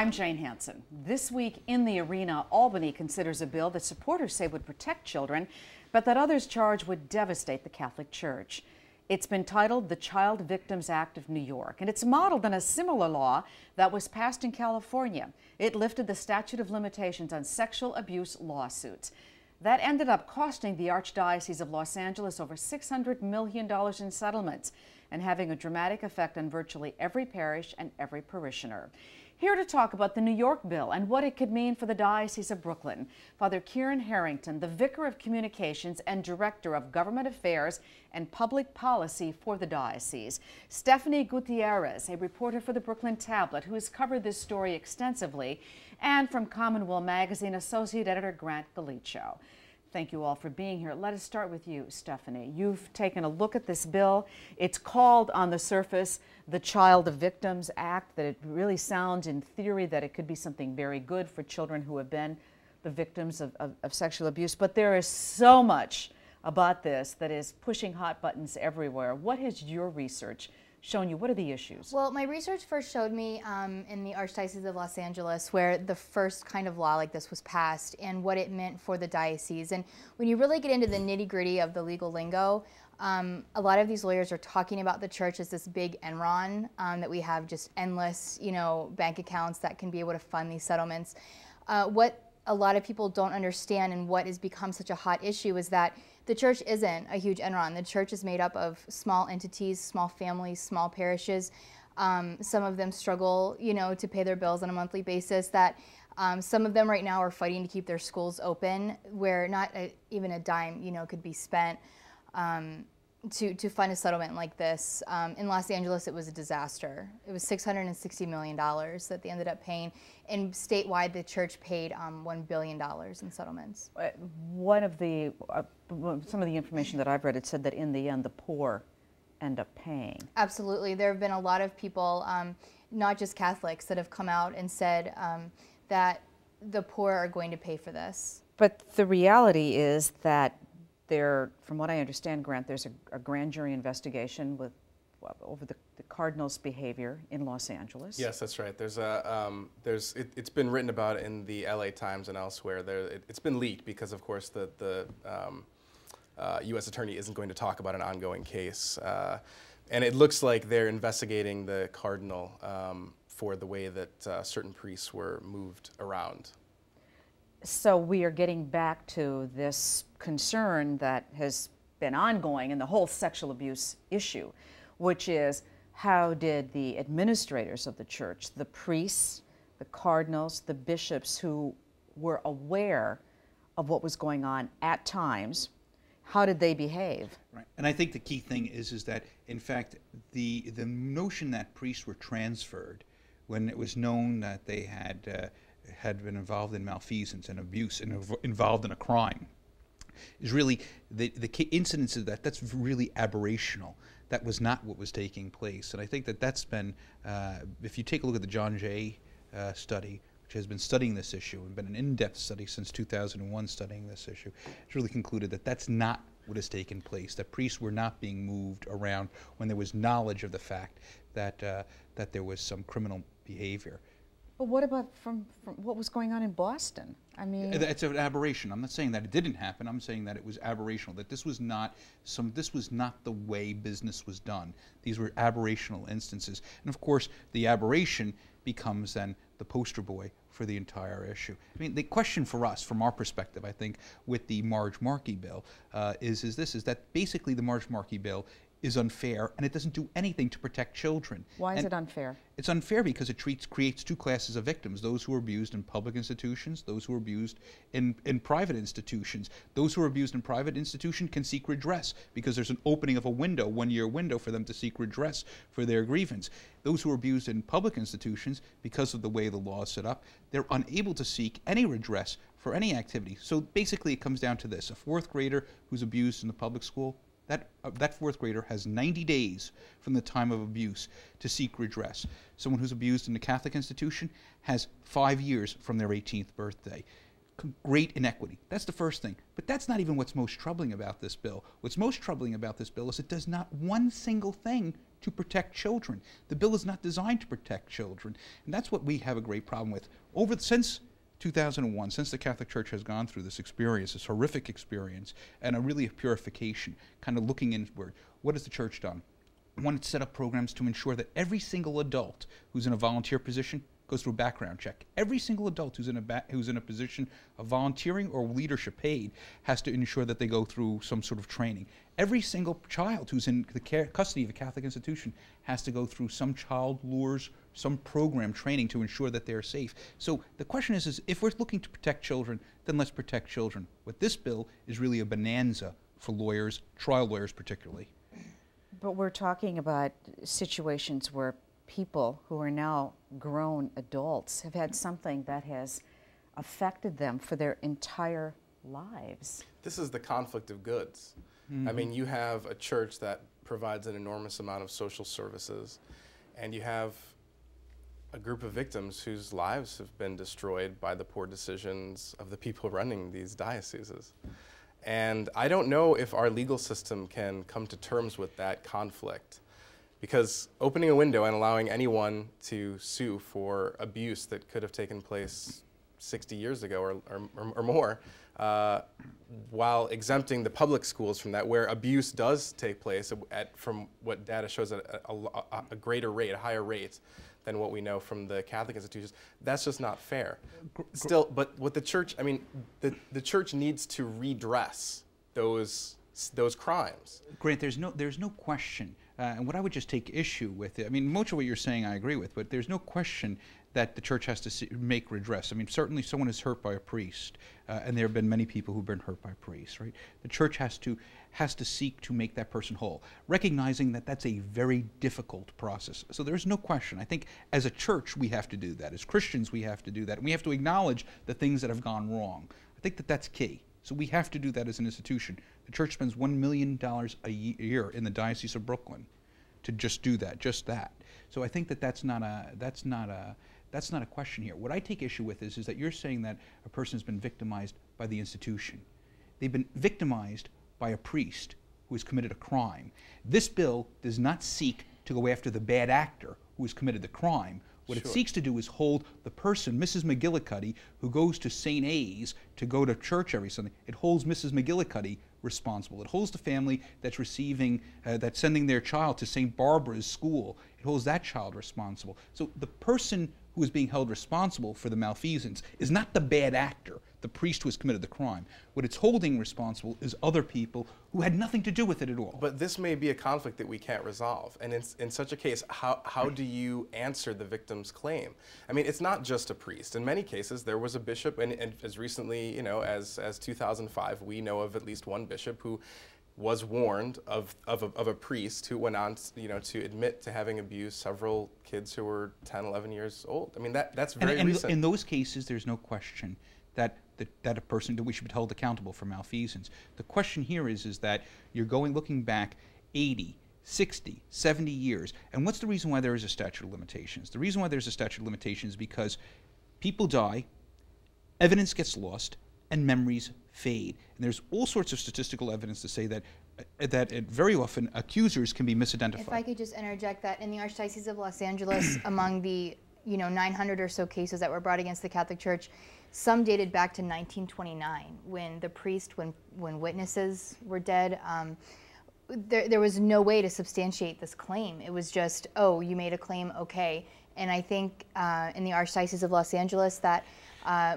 I'm Jane Hansen. This week in the arena, Albany considers a bill that supporters say would protect children, but that others charge would devastate the Catholic Church. It's been titled the Child Victims Act of New York, and it's modeled on a similar law that was passed in California. It lifted the statute of limitations on sexual abuse lawsuits. That ended up costing the Archdiocese of Los Angeles over $600 million in settlements and having a dramatic effect on virtually every parish and every parishioner. Here to talk about the New York bill and what it could mean for the Diocese of Brooklyn, Father Kieran Harrington, the Vicar of Communications and Director of Government Affairs and Public Policy for the Diocese. Stefanie Gutierrez, a reporter for the Brooklyn Tablet who has covered this story extensively, and from Commonweal magazine, Associate Editor Grant Gallicho. Thank you all for being here. Let us start with you, Stefanie. You've taken a look at this bill. It's called on the surface the Child Victims Act, that it really sounds in theory that it could be something very good for children who have been the victims of sexual abuse. But there is so much about this that is pushing hot buttons everywhere. What has your research shown you? What are the issues? Well, my research first showed me in the Archdiocese of Los Angeles, where the first kind of law like this was passed, and what it meant for the diocese. And when you really get into the nitty-gritty of the legal lingo, a lot of these lawyers are talking about the church as this big Enron, that we have just endless, bank accounts that can be able to fund these settlements. What a lot of people don't understand, and what has become such a hot issue, is that the church isn't a huge Enron. The church is made up of small entities, small families, small parishes. Some of them struggle, to pay their bills on a monthly basis. That some of them right now are fighting to keep their schools open, where not even a dime, could be spent to fund a settlement like this. In Los Angeles, it was a disaster. It was $660 million that they ended up paying, and statewide, the church paid $1 billion in settlements. One of the some of the information that I've read, it said that in the end, the poor end up paying. Absolutely, there have been a lot of people, not just Catholics, that have come out and said that the poor are going to pay for this. But the reality is that from what I understand, Grant, there's a grand jury investigation over the cardinal's behavior in Los Angeles. Yes, that's right. It's been written about in the LA Times and elsewhere. It's been leaked because, of course, the U.S. attorney isn't going to talk about an ongoing case. And it looks like they're investigating the cardinal for the way that certain priests were moved around. So we are getting back to this concern that has been ongoing in the whole sexual abuse issue, which is, how did the administrators of the church, the priests, the cardinals, the bishops who were aware of what was going on at times, how did they behave? Right. And I think the key thing is that, in fact, the notion that priests were transferred when it was known that they had been involved in malfeasance and abuse and involved in a crime is really, the incidence of that's really aberrational. That was not what was taking place. And I think that's been, if you take a look at the John Jay study, which has been studying this issue and been an in-depth study since 2001 studying this issue, it's really concluded that that's not what has taken place, that priests were not being moved around when there was knowledge of the fact that there was some criminal behavior. But what about from what was going on in Boston? I mean, it's an aberration. I'm not saying that it didn't happen. I'm saying that it was aberrational. That this was not the way business was done. These were aberrational instances, and of course, the aberration becomes then the poster boy for the entire issue. I mean, the question for us, from our perspective, I think, with the Marge-Markey bill, is that basically the Marge-Markey bill is unfair, and it doesn't do anything to protect children. Why is it unfair? It's unfair because it creates two classes of victims: those who are abused in public institutions, those who are abused in private institutions. Those who are abused in private institutions can seek redress because there's an opening of a window, one-year window, for them to seek redress for their grievance. Those who are abused in public institutions, because of the way the law is set up, they're unable to seek any redress for any activity. So basically it comes down to this: a fourth grader who's abused in the public school, that fourth grader has 90 days from the time of abuse to seek redress. Someone who's abused in a Catholic institution has 5 years from their 18th birthday. great inequity. That's the first thing. But that's not even what's most troubling about this bill. What's most troubling about this bill is it does not one single thing to protect children. The bill is not designed to protect children. And that's what we have a great problem with. Since 2001, since the Catholic Church has gone through this experience, this horrific experience, and a really purification, kind of looking inward, what has the Church done? One, it's set up programs to ensure that every single adult who's in a volunteer position goes through a background check. Every single adult who's in a position of volunteering or leadership paid has to ensure that they go through some sort of training. Every single child who's in the custody of a Catholic institution has to go through some child lures, some program training to ensure that they're safe. So the question is if we're looking to protect children, then let's protect children. What this bill is really a bonanza for lawyers, trial lawyers particularly. But we're talking about situations where people who are now grown adults have had something that has affected them for their entire lives. This is the conflict of goods. I mean, you have a church that provides an enormous amount of social services, and you have a group of victims whose lives have been destroyed by the poor decisions of the people running these dioceses. And I don't know if our legal system can come to terms with that conflict. Because opening a window and allowing anyone to sue for abuse that could have taken place 60 years ago or more, while exempting the public schools from that, where abuse does take place from what data shows at a greater rate, a higher rate than what we know from the Catholic institutions, that's just not fair. Still, but what the church, I mean, the church needs to redress those crimes. Grant, there's no question. And what I would just take issue with, I mean, much of what you're saying I agree with, but there's no question that the church has to make redress. I mean, certainly someone is hurt by a priest, and there have been many people who've been hurt by priests, right? The church has to seek to make that person whole, recognizing that that's a very difficult process. So there's no question. I think as a church we have to do that. As Christians we have to do that. And we have to acknowledge the things that have gone wrong. I think that that's key. So we have to do that as an institution. The church spends $1 million a year in the Diocese of Brooklyn to just do that, just that. So I think that that's not a question here. What I take issue with is that you're saying that a person has been victimized by the institution. They've been victimized by a priest who has committed a crime. This bill does not seek to go after the bad actor who has committed the crime. What it seeks to do is hold the person, Mrs. McGillicuddy, who goes to St. A's to go to church every Sunday. It holds Mrs. McGillicuddy responsible. It holds the family that's that's sending their child to St. Barbara's school. It holds that child responsible. So the person who is being held responsible for the malfeasance is not the bad actor, the priest who has committed the crime. What it's holding responsible is other people who had nothing to do with it at all. But this may be a conflict that we can't resolve. And in such a case, how do you answer the victim's claim? I mean, it's not just a priest. In many cases, there was a bishop, and as recently, as 2005, we know of at least one bishop who was warned of a priest who went on, to admit to having abused several kids who were 10, 11 years old. I mean, that's very recent. In those cases, there's no question that a person that we should be held accountable for malfeasance. The question here is that you're looking back 80, 60, 70 years. And what's the reason why there is a statute of limitations? The reason why there's a statute of limitations is because people die, evidence gets lost, and memories fade. And there's all sorts of statistical evidence to say that very often accusers can be misidentified. If I could just interject that in the Archdiocese of Los Angeles, among the 900 or so cases that were brought against the Catholic Church, some dated back to 1929 when the priest, when witnesses were dead. There was no way to substantiate this claim. It was just, oh, you made a claim, okay. And I think in the Archdiocese of Los Angeles that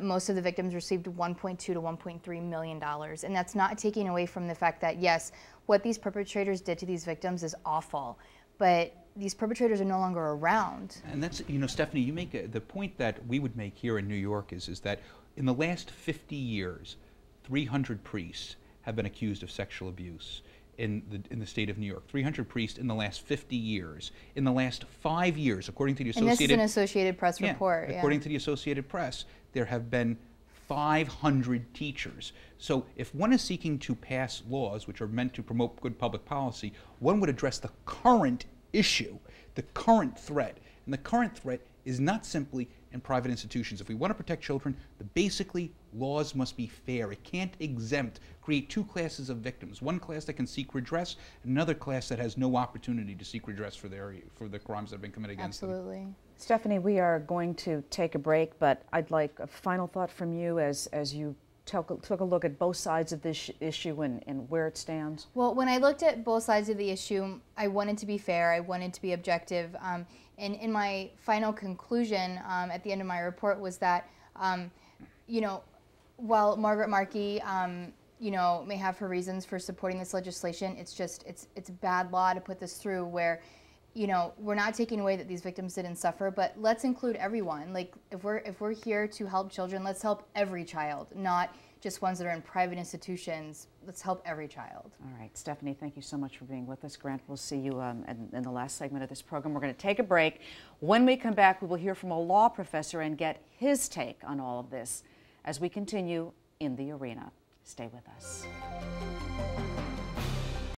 most of the victims received $1.2 to $1.3 million. And that's not taking away from the fact that, yes, what these perpetrators did to these victims is awful, but these perpetrators are no longer around. And that's, Stefanie, you make the point that we would make here in New York is that in the last 50 years, 300 priests have been accused of sexual abuse in the state of New York. 300 priests in the last 50 years. In the last 5 years, according to the Associated... And this is an Associated Press report. According to the Associated Press, there have been 500 teachers. So if one is seeking to pass laws which are meant to promote good public policy, one would address the current issue, the current threat. And the current threat is not simply in private institutions. If we want to protect children, basically Laws must be fair. It can't create two classes of victims. One class that can seek redress, another class that has no opportunity to seek redress for the crimes that have been committed against them. Absolutely. Stefanie, we are going to take a break, but I'd like a final thought from you as you took a look at both sides of this issue and where it stands. Well, when I looked at both sides of the issue, I wanted to be fair, I wanted to be objective, and in my final conclusion at the end of my report was that, you know, while Margaret Markey, you know, may have her reasons for supporting this legislation, it's bad law to put this through where, you know, we're not taking away that these victims didn't suffer, but let's include everyone. Like, if we're here to help children, let's help every child, not just ones that are in private institutions. Let's help every child. All right, Stefanie, thank you so much for being with us. Grant, we'll see you in the last segment of this program. We're going to take a break. When we come back, we will hear from a law professor and get his take on all of this as we continue in the arena. Stay with us.